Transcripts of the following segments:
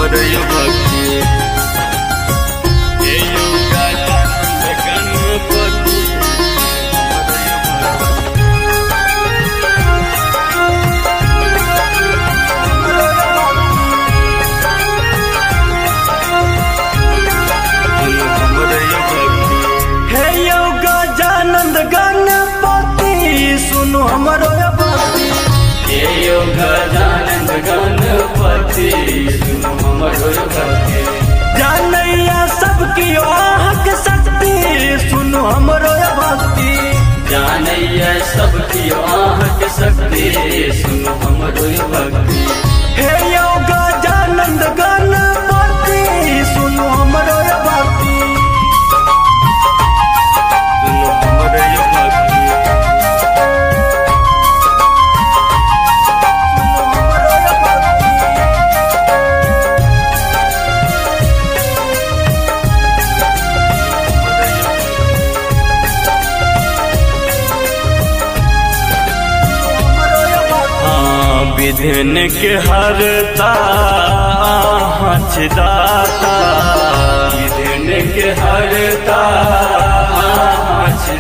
हमरो भक्ति हे यो गजानन गणपति सुनो हमरो भक्ति जानैया सबकी आहक शक्ति सुनो हमरो भक्ति जानैया सबकी आहक शक्ति सुनो हमरो भक्ति हे यो गजानन गणपति सुनो हमरो भक्ति सुनो हमरो भक्ति विधिन के हरता दाता विधिन के हरता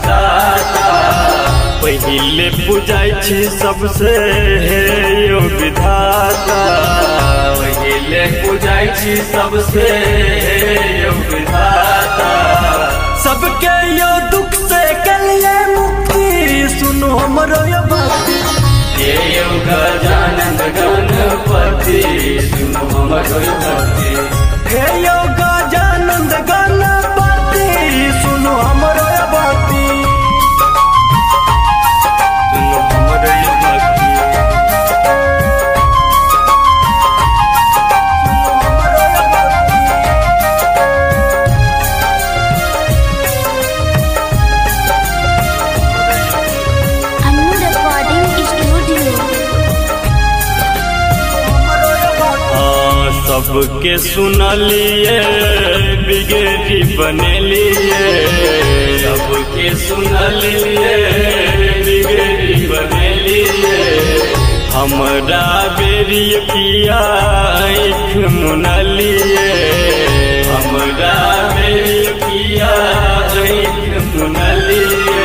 दाता पहिले पूजाई छी सबसे हे यो विधाता पहिले पूजाई छी सबसे यो विधाता सबके यो दुख से कलिए मुक्ति सुनो हमरो यो भक्ति हे यो गजानन गणपति सुनो हमरो भक्ति हे यो गजानन गणपति सुनो हमरो भक्ति सुनो हमरो भक्ति सबके सुनलिए बिगड़ी बनेलिए सबके सुनलिए बिगड़ी बनेलिए हमरा बेरी पिया आँख मुनलिए हमरा बेरी पिया आँख मुनलिए